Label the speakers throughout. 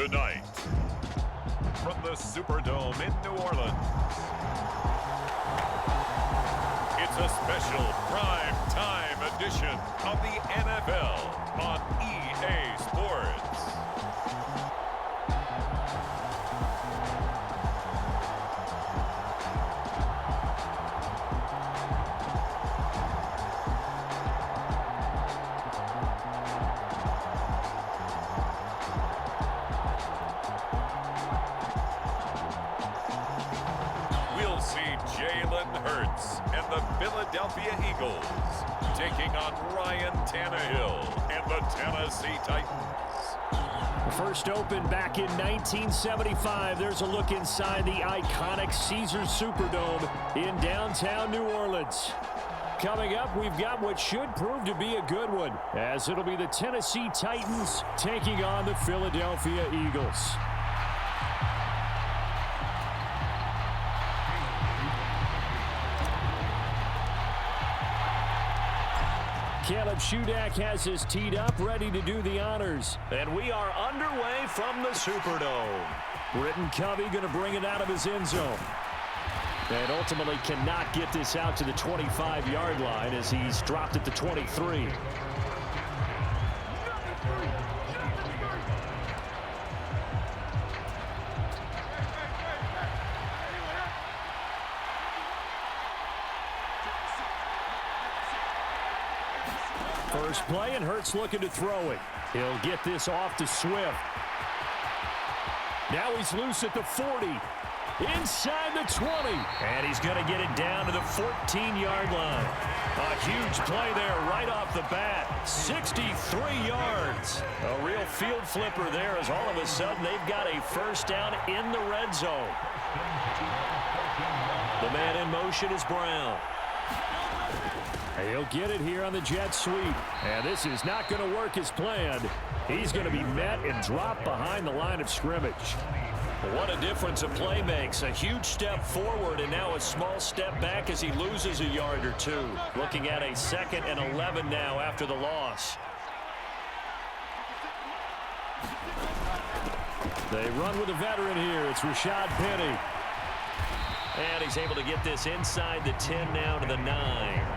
Speaker 1: Tonight, from the Superdome in New Orleans, it's a special prime time edition of the NFL on EA Sports. Philadelphia Eagles taking on Ryan Tannehill and the Tennessee Titans.
Speaker 2: First opened back in 1975. There's a look inside the iconic Caesars Superdome in downtown New Orleans. Coming up, we've got what should prove to be a good one, as it'll be the Tennessee Titans taking on the Philadelphia Eagles. Caleb Shudak has us teed up, ready to do the honors. And we are underway from the Superdome. Britton Covey going to bring it out of his end zone. And ultimately cannot get this out to the 25-yard line as he's dropped at the 23. First play, and Hurts looking to throw it. He'll get this off to Swift. Now he's loose at the 40. Inside the 20. And he's going to get it down to the 14-yard line. A huge play there right off the bat. 63 yards. A real field flipper there as all of a sudden they've got a first down in the red zone. The man in motion is Brown. He'll get it here on the jet sweep. And this is not going to work as planned. He's going to be met and dropped behind the line of scrimmage. What a difference a play makes. A huge step forward and now a small step back as he loses a yard or two. Looking at a 2nd and 11 now after the loss. They run with a veteran here. It's Rashad Penny. And he's able to get this inside the 10 now to the 9.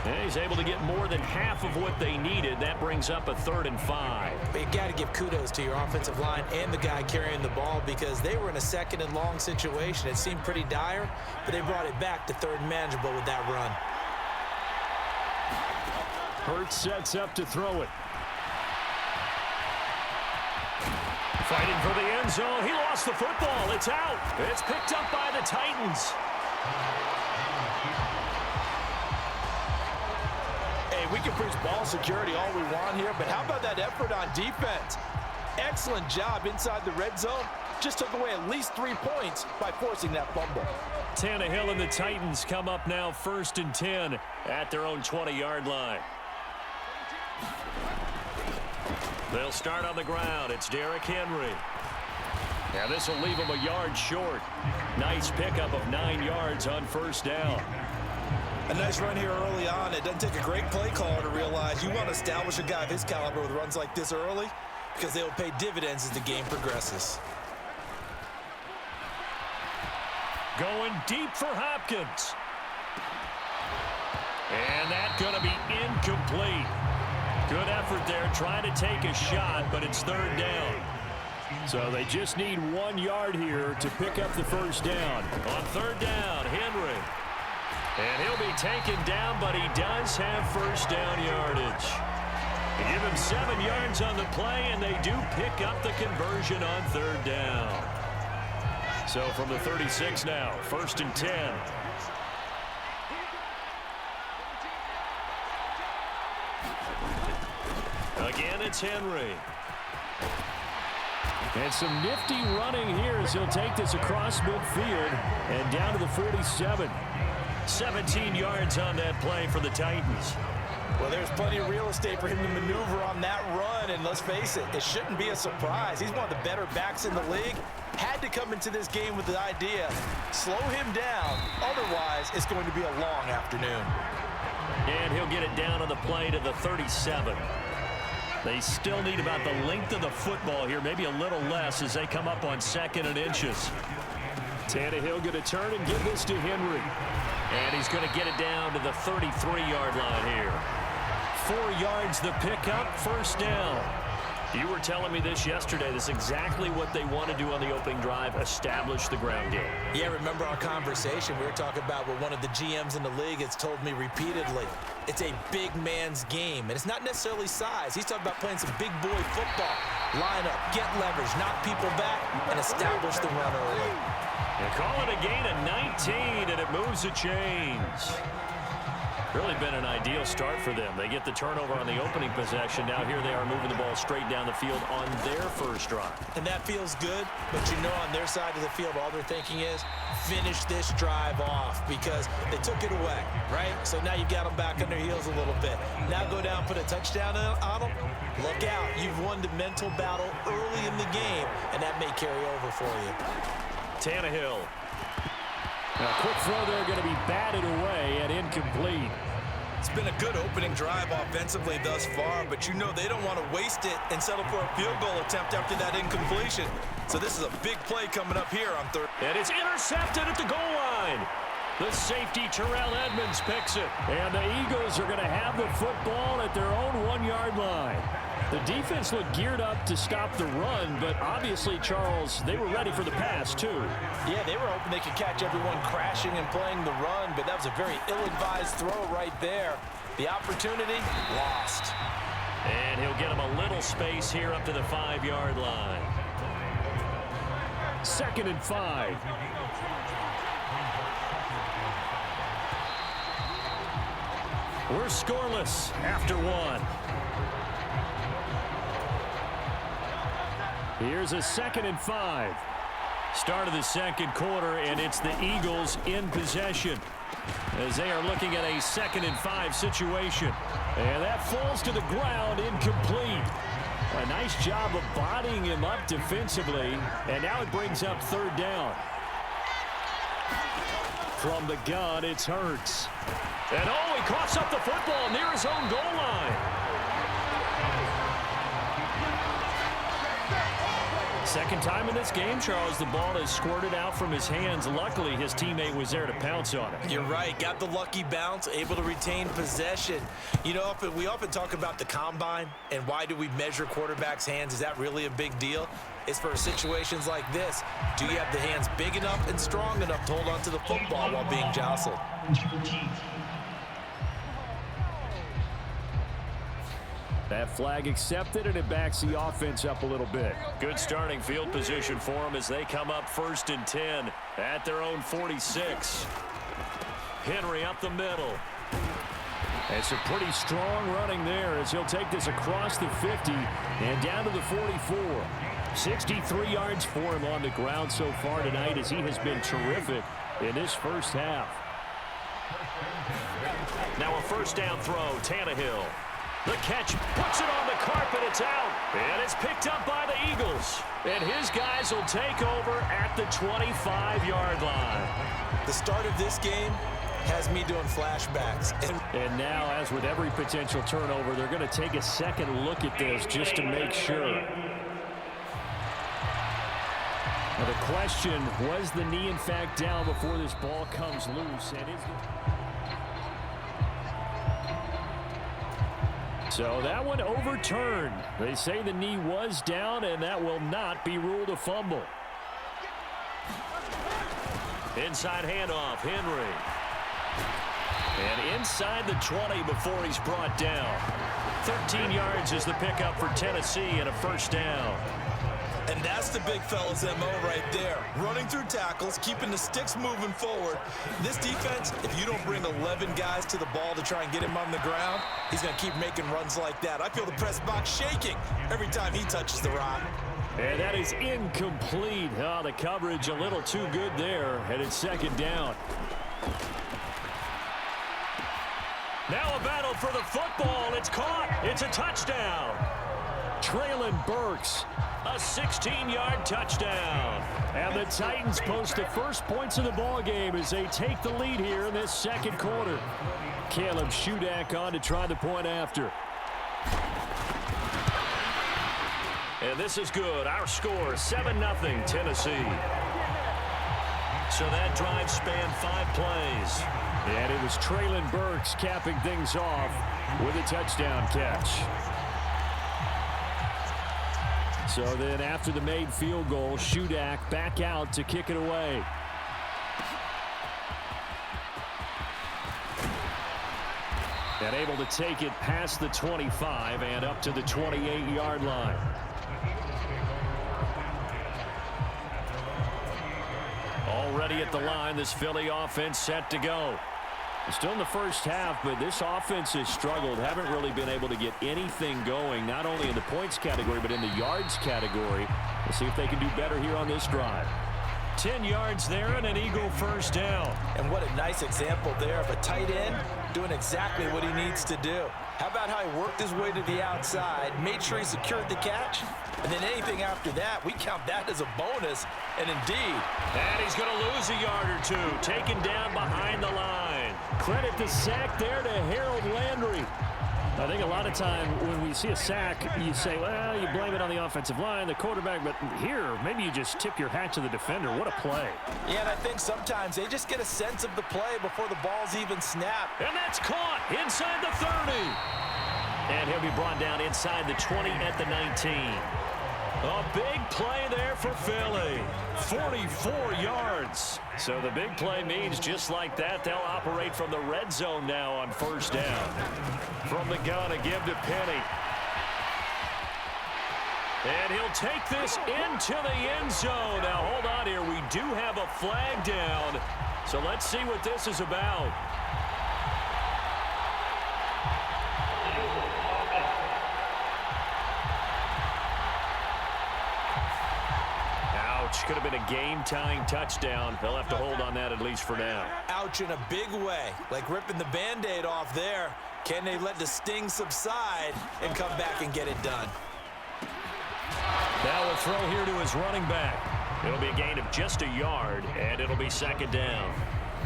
Speaker 2: And he's able to get more than half of what they needed. That brings up a 3rd and 5.
Speaker 3: But you got to give kudos to your offensive line and the guy carrying the ball because they were in a 2nd and long situation. It seemed pretty dire, but they brought it back to 3rd and manageable with that run.
Speaker 2: Hurts sets up to throw it. Fighting for the end zone. He lost the football. It's out. It's picked up by the Titans.
Speaker 4: We can preach ball security all we want here, but how about that effort on defense? Excellent job inside the red zone. Just took away at least 3 points by forcing that fumble.
Speaker 2: Tannehill and the Titans come up now 1st and 10 at their own 20-yard line. They'll start on the ground. It's Derrick Henry. Now this will leave him a yard short. Nice pickup of 9 yards on 1st down.
Speaker 4: A nice run here early on. It doesn't take a great play caller to realize you want to establish a guy of his caliber with runs like this early because they will pay dividends as the game progresses.
Speaker 2: Going deep for Hopkins. And that's going to be incomplete. Good effort there trying to take a shot, but it's 3rd down. So they just need 1 yard here to pick up the 1st down. On 3rd down, Henry. And he'll be taken down, but he does have 1st down yardage. They give him 7 yards on the play, and they do pick up the conversion on 3rd down. So from the 36 now, 1st and 10. Again, it's Henry. And some nifty running here as he'll take this across midfield and down to the 47. 17 yards on that play for the Titans.
Speaker 4: Well, there's plenty of real estate for him to maneuver on that run, and let's face it, it shouldn't be a surprise. He's one of the better backs in the league. Had to come into this game with the idea, slow him down, otherwise it's going to be a long afternoon.
Speaker 2: And he'll get it down on the play to the 37. They still need about the length of the football here, maybe a little less as they come up on 2nd and inches. Tannehill going to turn and give this to Henry. And he's going to get it down to the 33-yard line here. 4 yards the pickup, first down. You were telling me this yesterday. This is exactly what they want to do on the opening drive, establish the ground game.
Speaker 3: Yeah, remember our conversation? We were talking about what one of the GMs in the league has told me repeatedly. It's a big man's game, and it's not necessarily size. He's talking about playing some big boy football. Line up, get leverage, knock people back, and establish the run early.
Speaker 2: They're calling a gain of 19, and it moves the chains. Really been an ideal start for them. They get the turnover on the opening possession. Now here they are moving the ball straight down the field on their first drive.
Speaker 3: And that feels good, but you know on their side of the field, all they're thinking is finish this drive off because they took it away, right? So now you've got them back on their heels a little bit. Now go down, put a touchdown on them. Look out. You've won the mental battle early in the game, and that may carry over for you.
Speaker 2: Tannehill. A quick throw there going to be batted away and incomplete.
Speaker 4: It's been a good opening drive offensively thus far, but you know they don't want to waste it and settle for a field goal attempt after that incompletion. So this is a big play coming up here on third.
Speaker 2: And it's intercepted at the goal line. The safety, Terrell Edmonds, picks it. And the Eagles are going to have the football at their own 1-yard line. The defense looked geared up to stop the run, but obviously, Charles, they were ready for the pass, too.
Speaker 3: Yeah, they were hoping they could catch everyone crashing and playing the run, but that was a very ill-advised throw right there. The opportunity, lost.
Speaker 2: And he'll get him a little space here up to the 5-yard line. 2nd and 5. We're scoreless after 1. Here's a 2nd and 5. Start of the second quarter, and it's the Eagles in possession as they are looking at a 2nd and 5 situation. And that falls to the ground, incomplete. A nice job of bodying him up defensively, and now it brings up 3rd down. From the gun, it's Hurts. And oh, he coughs up the football near his own goal line. Second time in this game, Charles, the ball has squirted out from his hands. Luckily, his teammate was there to pounce on it.
Speaker 3: You're right. Got the lucky bounce, able to retain possession. You know, we often talk about the combine and why do we measure quarterbacks' hands? Is that really a big deal? It's for situations like this. Do you have the hands big enough and strong enough to hold on to the football while being jostled?
Speaker 2: That flag accepted, and it backs the offense up a little bit. Good starting field position for them as they come up 1st and 10 at their own 46. Henry up the middle. It's a pretty strong running there as he'll take this across the 50 and down to the 44. 63 yards for him on the ground so far tonight as he has been terrific in this first half. Now a 1st down throw, Tannehill. The catch puts it on the carpet. It's out. And it's picked up by the Eagles. And his guys will take over at the 25-yard line.
Speaker 3: The start of this game has me doing flashbacks.
Speaker 2: And now, as with every potential turnover, they're going to take a second look at this just to make sure. Now the question, was the knee in fact down before this ball comes loose? And is So that one overturned. They say the knee was down, and that will not be ruled a fumble. Inside handoff, Henry. And inside the 20 before he's brought down. 13 yards is the pickup for Tennessee and a 1st down.
Speaker 4: And that's the big fella's MO right there. Running through tackles, keeping the sticks moving forward. This defense, if you don't bring 11 guys to the ball to try and get him on the ground, he's going to keep making runs like that. I feel the press box shaking every time he touches the rock.
Speaker 2: And that is incomplete. Oh, the coverage a little too good there, and it's 2nd down. Now a battle for the football. It's caught. It's a touchdown. Traylon Burks. A 16-yard touchdown. And the Titans post the first points of the ball game as they take the lead here in this second quarter. Caleb Shudak on to try the point after. and this is good. Our score, 7-0 Tennessee. So that drive spanned 5 plays.
Speaker 5: And it was Traylon Burks capping things off with a touchdown catch. So then after the made field goal, Shudak back out to kick it away. And able to take it past the 25 and up to the 28-yard line. Already at the line, this Philly offense set to go. Still in the first half, but this offense has struggled. Haven't really been able to get anything going, not only in the points category, but in the yards category. We'll see if they can do better here on this drive.
Speaker 2: 10 yards there and an Eagle first down.
Speaker 4: And what a nice example there of a tight end doing exactly what he needs to do. How about how he worked his way to the outside, made sure he secured the catch, and then anything after that, we count that as a bonus, and indeed.
Speaker 2: And he's going to lose a yard or two, taken down behind the line.
Speaker 5: Credit the sack there to Harold Landry. I think a lot of time when we see a sack, you say, well, you blame it on the offensive line, the quarterback, but here, maybe you just tip your hat to the defender. What a play.
Speaker 4: Yeah, and I think sometimes they just get a sense of the play before the ball's even snapped.
Speaker 2: And that's caught inside the 30. And he'll be brought down inside the 20 at the 19. A big play there for Philly. 44 yards. So the big play means just like that, they'll operate from the red zone now on first down. From the gun, a give to Penny. And he'll take this into the end zone. Now, hold on here. We do have a flag down. So let's see what this is about. Ouch. Could have been a game-tying touchdown. They'll have to hold on that at least for now.
Speaker 4: Ouch in a big way, like ripping the Band-Aid off there. Can they let the sting subside and come back and get it done?
Speaker 2: Now a throw here to his running back. It'll be a gain of just a yard, and it'll be second down.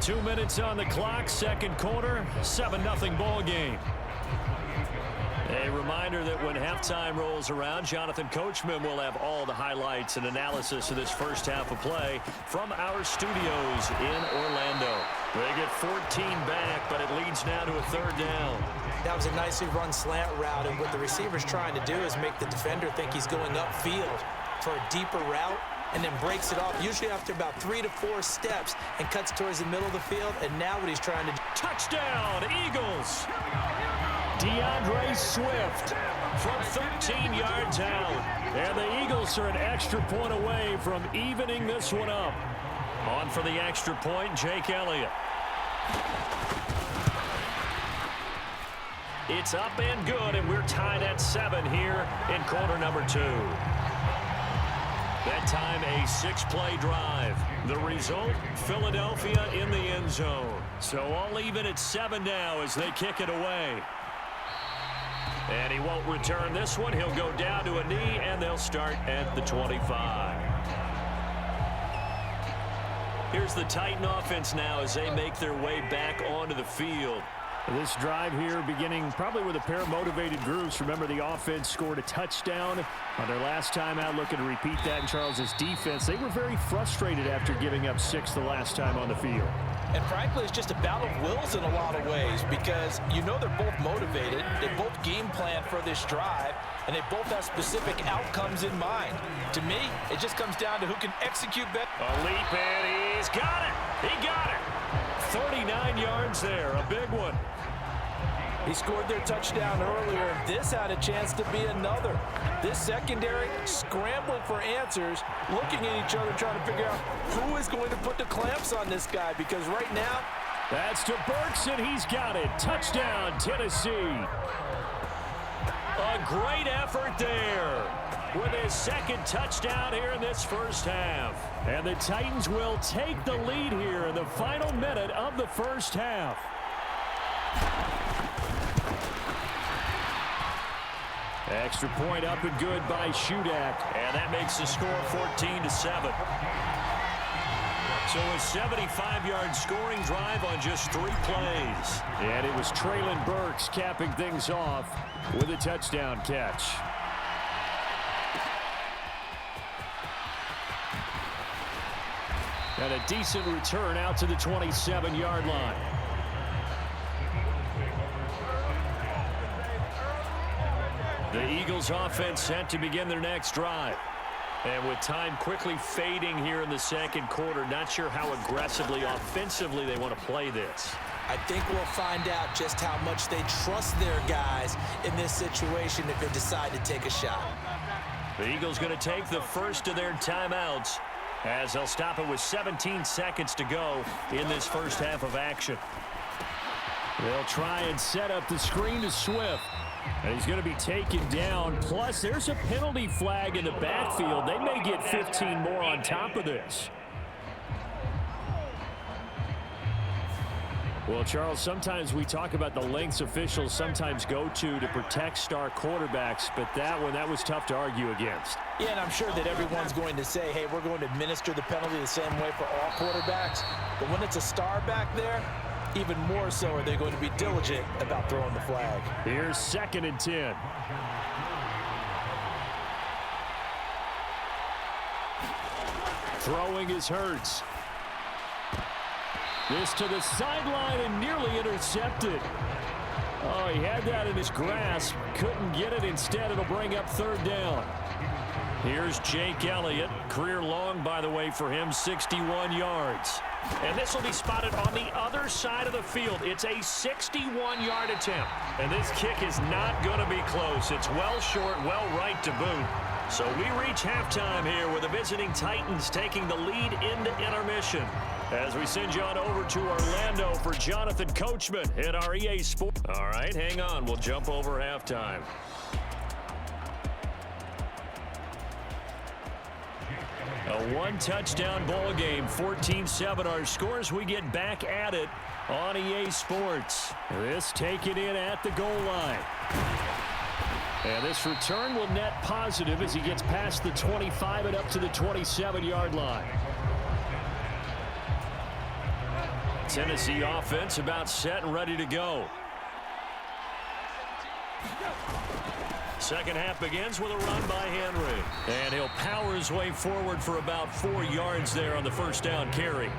Speaker 5: 2 minutes on the clock, second quarter, 7-0 ball game.
Speaker 2: A reminder that when halftime rolls around, Jonathan Coachman will have all the highlights and analysis of this first half of play from our studios in Orlando. They get 14 back, but it leads now to a third down.
Speaker 4: That was a nicely run slant route, and what the receiver's trying to do is make the defender think he's going upfield for a deeper route, and then breaks it off, usually after about 3 to 4 steps, and cuts towards the middle of the field, and now what he's trying to do.
Speaker 2: Touchdown, Eagles!
Speaker 5: DeAndre Swift
Speaker 2: From 13 yards out.
Speaker 5: And the Eagles are an extra point away from evening this one up.
Speaker 2: On for the extra point, Jake Elliott. It's up and good, and we're tied at 7 here in quarter number 2. That time a 6-play drive. The result, Philadelphia in the end zone. So all even at 7 now as they kick it away. And he won't return this one. He'll go down to a knee, and they'll start at the 25. Here's the Titan offense now as they make their way back onto the field.
Speaker 5: This drive here beginning probably with a pair of motivated groups. Remember, the offense scored a touchdown on their last time out, looking to repeat that in Charles's defense. They were very frustrated after giving up 6 the last time on the field.
Speaker 4: And frankly, it's just a battle of wills in a lot of ways, because you know they're both motivated, they both game plan for this drive, and they both have specific outcomes in mind. To me, it just comes down to who can execute better.
Speaker 2: A leap, and he's got it. He got it. 39 yards there, a big one.
Speaker 4: He scored their touchdown earlier, and this had a chance to be another. This secondary scrambling for answers, looking at each other, trying to figure out who is going to put the clamps on this guy, because right now,
Speaker 5: that's to Burks, and he's got it. Touchdown, Tennessee.
Speaker 2: A great effort there with his second touchdown here in this first half.
Speaker 5: And the Titans will take the lead here in the final minute of the first half. Extra point up and good by Shudak.
Speaker 2: And that makes the score 14-7. So a 75-yard scoring drive on just 3 plays.
Speaker 5: And it was Traylon Burks capping things off with a touchdown catch.
Speaker 2: And a decent return out to the 27-yard line. The Eagles offense set to begin their next drive. And with time quickly fading here in the second quarter, not sure how aggressively, offensively they want to play this.
Speaker 3: I think we'll find out just how much they trust their guys in this situation if they decide to take a shot.
Speaker 2: The Eagles going to take the first of their timeouts as they'll stop it with 17 seconds to go in this first half of action. They'll try and set up the screen to Swift. And he's going to be taken down. Plus, there's a penalty flag in the backfield. They may get 15 more on top of this. Well, Charles, sometimes we talk about the lengths officials sometimes go to protect star quarterbacks, but that was tough to argue against.
Speaker 4: Yeah, and I'm sure that everyone's going to say, hey, we're going to administer the penalty the same way for all quarterbacks. But when it's a star back there, even more so are they going to be diligent about throwing the flag.
Speaker 2: Here's 2nd and 10. Throwing is Hurts. This to the sideline and nearly intercepted. Oh, he had that in his grasp. Couldn't get it. Instead, it'll bring up 3rd down. Here's Jake Elliott. Career long, by the way, for him, 61 yards. And this will be spotted on the other side of the field. It's a 61-yard attempt. And this kick is not going to be close. It's well short, well right to boot. So we reach halftime here with the visiting Titans taking the lead into intermission. As we send you on over to Orlando for Jonathan Coachman at our EA Sports. All right, hang on. We'll jump over halftime. A one-touchdown ball game, 14-7 our scores. We get back at it on EA Sports. This taken in at the goal line. And this return will net positive as he gets past the 25 and up to the 27-yard line. Tennessee offense about set and ready to go. Second half begins with a run by Henry. And he'll power his way forward for about 4 yards there on the first down carry.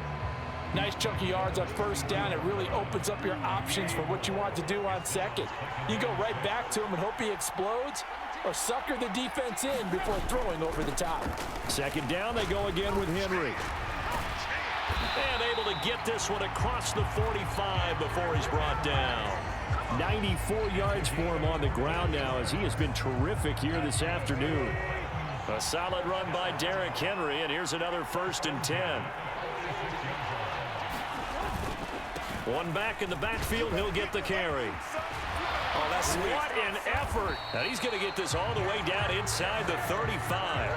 Speaker 4: Nice chunky yards on first down. It really opens up your options for what you want to do on second. You go right back to him and hope he explodes, or sucker the defense in before throwing over the top.
Speaker 2: Second down, they go again with Henry. And able to get this one across the 45 before he's brought down. 94 yards for him on the ground now as he has been terrific here this afternoon. A solid run by Derrick Henry, and here's another 1st and 10. One back in the backfield, he'll get the carry.
Speaker 3: Oh, that's sweet.
Speaker 2: What an effort. And he's going to get this all the way down inside the 35.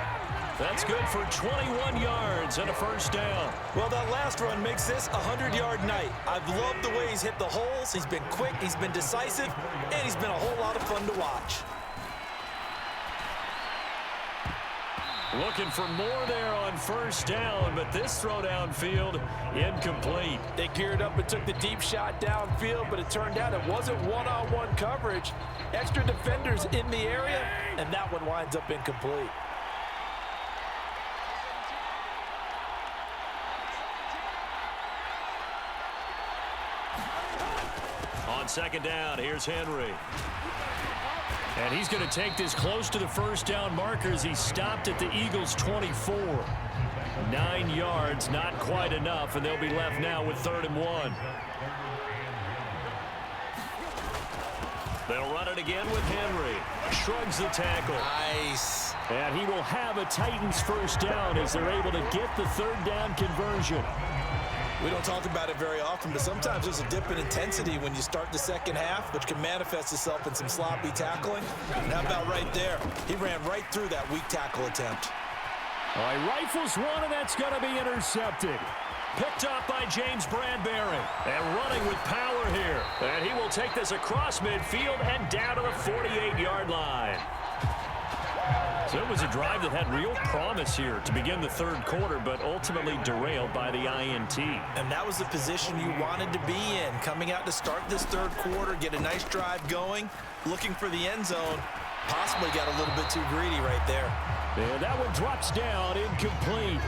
Speaker 2: That's good for 21 yards and a first down.
Speaker 3: Well, that last run makes this a 100-yard night. I've loved the way he's hit the holes. He's been quick, he's been decisive, and he's been a whole lot of fun to watch.
Speaker 2: Looking for more there on first down, but this throw downfield incomplete.
Speaker 4: They geared up and took the deep shot downfield, but it turned out it wasn't one-on-one coverage. Extra defenders in the area, and that one winds up incomplete.
Speaker 2: On second down, here's Henry. And he's going to take this close to the first down marker as he stopped at the Eagles' 24. 9 yards, not quite enough, and they'll be left now with 3rd and 1. They'll run it again with Henry. Shrugs the tackle.
Speaker 3: Nice.
Speaker 2: And he will have a Titans first down as they're able to get the 3rd down conversion.
Speaker 3: We don't talk about it very often, but sometimes there's a dip in intensity when you start the second half, which can manifest itself in some sloppy tackling. And how about right there? He ran right through that weak tackle attempt.
Speaker 2: All right, rifles one, and that's going to be intercepted. Picked up by James Bradbury. And running with power here. And he will take this across midfield and down to the 48-yard line. So it was a drive that had real promise here to begin the 3rd quarter, but ultimately derailed by the INT.
Speaker 3: And that was the position you wanted to be in, coming out to start this 3rd quarter, get a nice drive going, looking for the end zone, possibly got a little bit too greedy right there.
Speaker 2: And that one drops down, incomplete.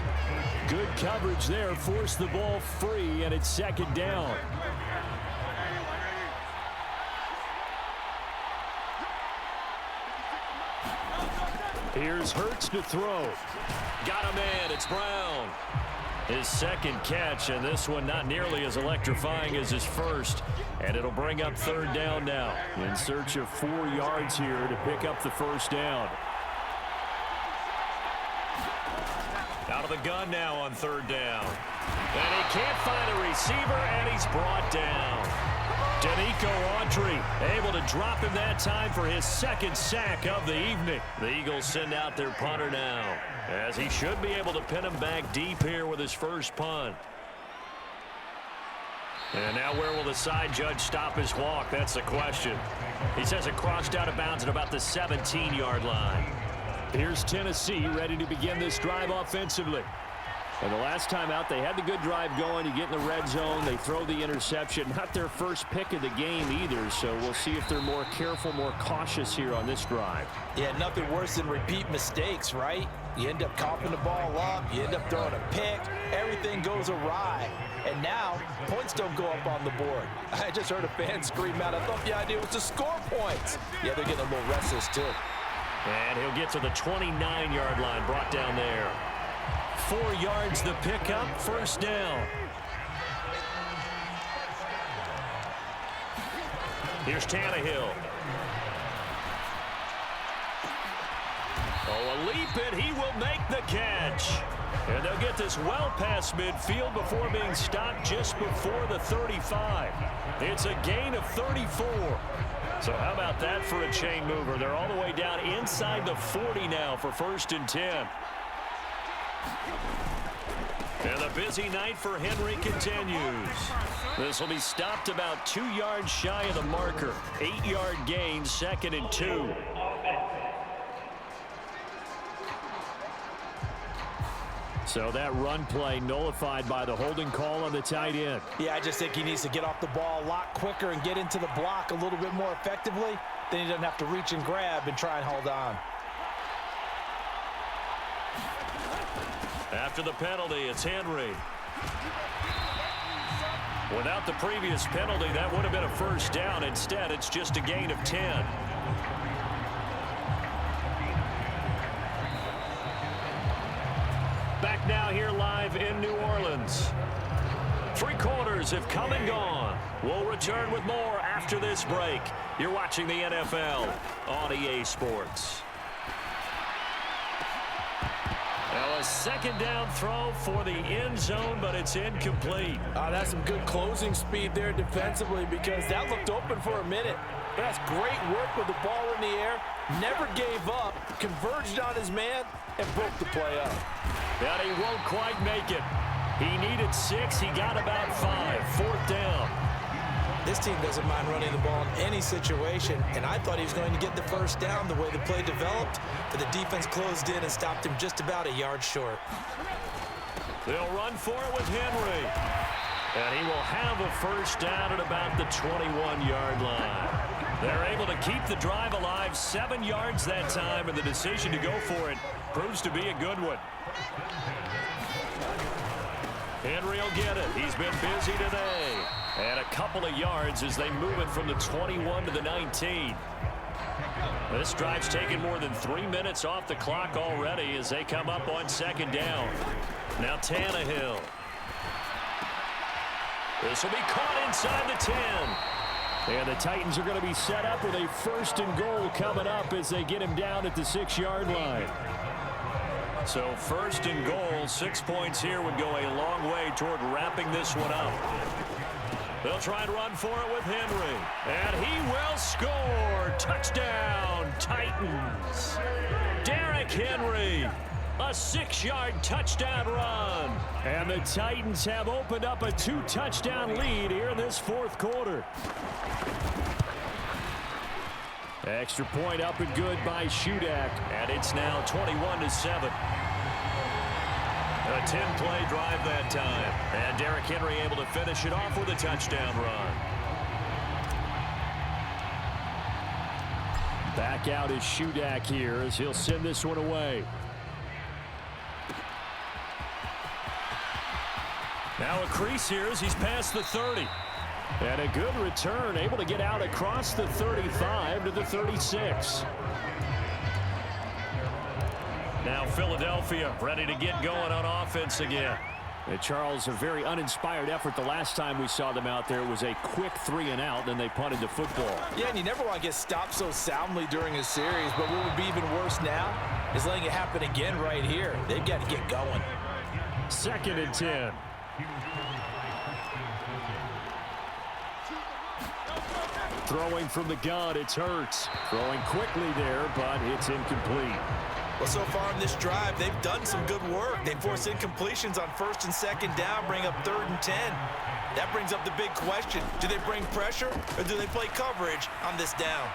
Speaker 2: Good coverage there, forced the ball free, and it's second down. Here's Hurts to throw.
Speaker 5: Got him in. It's Brown. His second catch, and this one not nearly as electrifying as his first. And it'll bring up third down now.
Speaker 2: In search of 4 yards here to pick up the first down.
Speaker 5: Out of the gun now on third down. And he can't find a receiver, and he's brought down. Danico Autry able to drop him that time for his second sack of the evening. The Eagles send out their punter now, as he should be able to pin him back deep here with his first punt. And now where will the side judge stop his walk? That's the question. He says it crossed out of bounds at about the 17-yard line.
Speaker 2: Here's Tennessee ready to begin this drive offensively. And the last time out, they had the good drive going. You get in the red zone, they throw the interception. Not their first pick of the game either, so we'll see if they're more careful, more cautious here on this drive.
Speaker 4: Yeah, nothing worse than repeat mistakes, right? You end up coughing the ball up, you end up throwing a pick, everything goes awry. And now, points don't go up on the board. I just heard a fan scream out, I thought the idea was to score points. Yeah, they're getting a little restless too.
Speaker 5: And he'll get to the 29-yard line, brought down there.
Speaker 2: 4 yards the pickup, first down.
Speaker 5: Here's Tannehill. Oh, a leap, and he will make the catch. And they'll get this well past midfield before being stopped just before the 35. It's a gain of 34. So how about that for a chain mover? They're all the way down inside the 40 now for 1st and 10. And the busy night for Henry continues. This will be stopped about 2 yards shy of the marker. 8-yard gain, 2nd and 2.
Speaker 2: So that run play nullified by the holding call on the tight end.
Speaker 4: Yeah, I just think he needs to get off the ball a lot quicker and get into the block a little bit more effectively. Then he doesn't have to reach and grab and try and hold on.
Speaker 5: After the penalty, it's Henry. Without the previous penalty, that would have been a first down. Instead, it's just a gain of 10. Back now here live in New Orleans. 3 quarters have come and gone. We'll return with more after this break. You're watching the NFL on EA Sports. Now a second down throw for the end zone, but it's incomplete.
Speaker 4: That's some good closing speed there defensively because that looked open for a minute. That's great work with the ball in the air. Never gave up, converged on his man, and broke the play up.
Speaker 2: But he won't quite make it. He needed 6. He got about 5. 4th down.
Speaker 4: This team doesn't mind running the ball in any situation, and I thought he was going to get the first down the way the play developed, but the defense closed in and stopped him just about a yard short.
Speaker 5: They'll run for it with Henry. And he will have a first down at about the 21-yard line. They're able to keep the drive alive, 7 yards that time, and the decision to go for it proves to be a good one. Henry will get it. He's been busy today. And a couple of yards as they move it from the 21 to the 19. This drive's taken more than 3 minutes off the clock already as they come up on second down. Now Tannehill. This will be caught inside the 10.
Speaker 2: And the Titans are going to be set up with a 1st and goal coming up as they get him down at the 6-yard line.
Speaker 5: So 1st and goal, 6 points here would go a long way toward wrapping this one up. They'll try and run for it with Henry. And he will score. Touchdown, Titans. Derrick Henry, a 6-yard touchdown run.
Speaker 2: And the Titans have opened up a 2-touchdown lead here in this 4th quarter. Extra point up and good by Shudak.
Speaker 5: And it's now 21-7. A 10-play drive that time. And Derrick Henry able to finish it off with a touchdown run.
Speaker 2: Back out is Shudak here as he'll send this one away. Now a crease here as he's past the 30.
Speaker 5: And a good return, able to get out across the 35 to the 36.
Speaker 2: Now Philadelphia ready to get going on offense again.
Speaker 5: And Charles, a very uninspired effort the last time we saw them out there. It was a quick 3-and-out, then they punted the football.
Speaker 4: Yeah, and you never want to get stopped so soundly during a series, but what would be even worse now is letting it happen again right here. They've got to get going.
Speaker 2: 2nd and 10.
Speaker 5: Throwing from the gun, it's Hurts. Throwing quickly there, but it's incomplete.
Speaker 3: Well, so far in this drive, they've done some good work. They force incompletions on 1st and 2nd down, bring up 3rd and 10. That brings up the big question. Do they bring pressure, or do they play coverage on this down?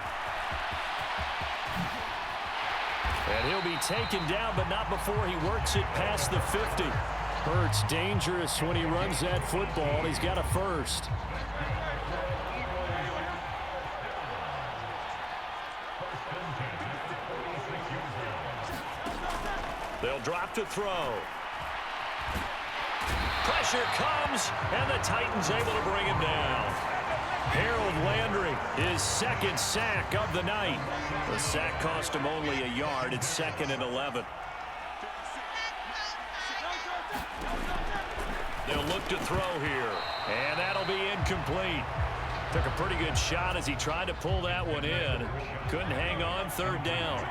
Speaker 2: And he'll be taken down, but not before he works it past the 50.
Speaker 5: Hurts dangerous when he runs that football. He's got a first.
Speaker 2: They'll drop to throw. Pressure comes, and the Titans able to bring him down. Harold Landry, his 2nd sack of the night. The sack cost him only a yard. It's 2nd and 11. They'll look to throw here, and that'll be incomplete. Took a pretty good shot as he tried to pull that one in. Couldn't hang on, 3rd down.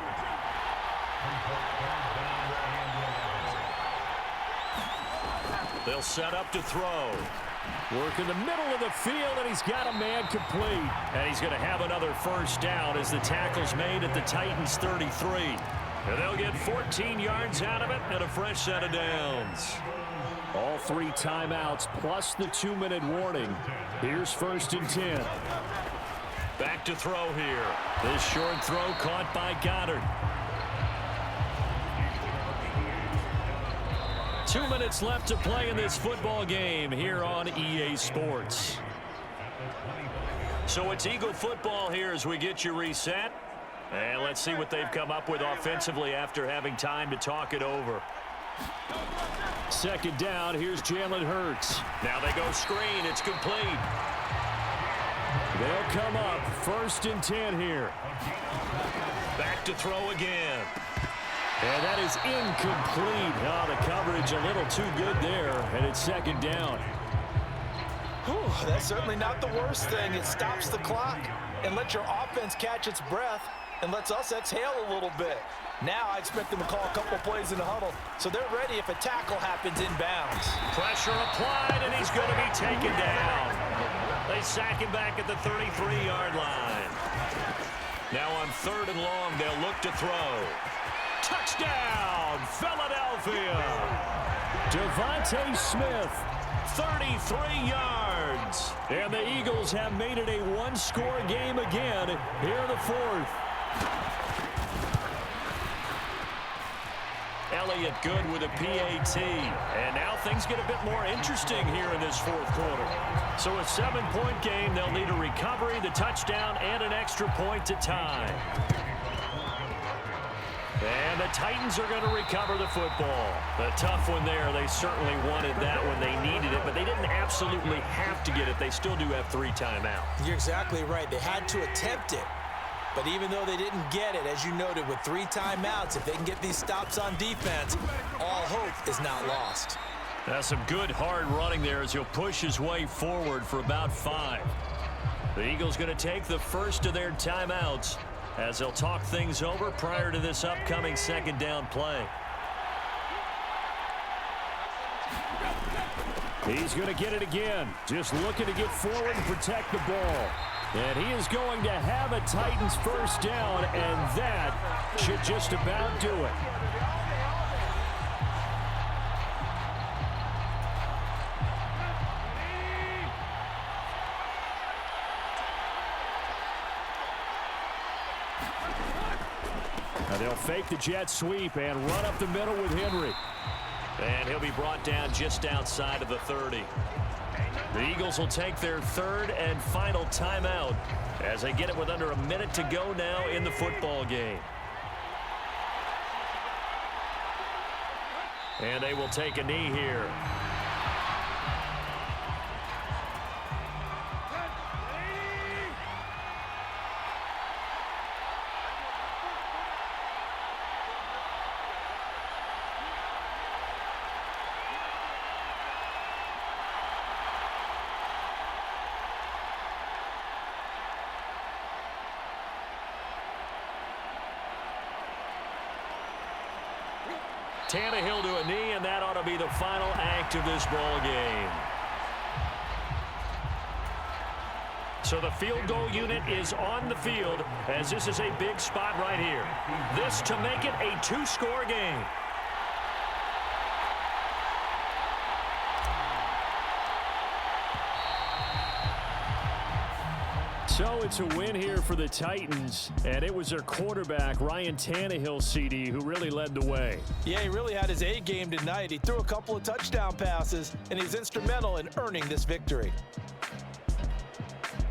Speaker 2: They'll set up to throw.
Speaker 5: Work in the middle of the field, and he's got a man complete.
Speaker 2: And he's going to have another 1st down as the tackle's made at the Titans' 33. And they'll get 14 yards out of it and a fresh set of downs.
Speaker 5: All 3 timeouts plus the 2-minute warning. Here's 1st and 10.
Speaker 2: Back to throw here. This short throw caught by Goddard. 2 minutes left to play in this football game here on EA Sports. So it's Eagle football here as we get you reset. And let's see what they've come up with offensively after having time to talk it over.
Speaker 5: 2nd down, here's Jalen Hurts.
Speaker 2: Now they go screen, it's complete.
Speaker 5: They'll come up, 1st and 10 here.
Speaker 2: Back to throw again.
Speaker 5: And that is incomplete. Oh, the coverage a little too good there, and it's 2nd down.
Speaker 4: Whew, that's certainly not the worst thing. It stops the clock and lets your offense catch its breath and lets us exhale a little bit. Now I expect them to call a couple plays in the huddle, so they're ready if a tackle happens inbounds.
Speaker 2: Pressure applied, and he's going to be taken down. They sack him back at the 33-yard line. Now on 3rd and long, they'll look to throw. Touchdown, Philadelphia!
Speaker 5: Devontae Smith,
Speaker 2: 33 yards.
Speaker 5: and the Eagles have made it a 1-score game again here in the 4th.
Speaker 2: Elliott good with a PAT. And now things get a bit more interesting here in this 4th quarter. So a 7-point game, they'll need a recovery, the touchdown, and an extra point to tie. And the Titans are going to recover the football. A tough one there. They certainly wanted that when they needed it, but they didn't absolutely have to get it. They still do have 3 timeouts.
Speaker 3: You're exactly right. They had to attempt it. But even though they didn't get it, as you noted, with 3 timeouts, if they can get these stops on defense, all hope is not lost.
Speaker 2: That's some good hard running there as he'll push his way forward for about 5. The Eagles going to take the first of their timeouts as they'll talk things over prior to this upcoming 2nd down play.
Speaker 5: He's going to get it again. Just looking to get forward and protect the ball. And he is going to have a Titans 1st down, and that should just about do it. Now they'll fake the jet sweep and run up the middle with Henry.
Speaker 2: And he'll be brought down just outside of the 30. The Eagles will take their 3rd and final timeout as they get it with under a minute to go now in the football game. And they will take a knee here. Tannehill to a knee, and that ought to be the final act of this ball game. So the field goal unit is on the field, as this is a big spot right here. This to make it a two-score game. So it's a win here for the Titans, and it was their quarterback, Ryan Tannehill, CD, who really led the way.
Speaker 4: Yeah, he really had his A game tonight. He threw a couple of touchdown passes, and he's instrumental in earning this victory.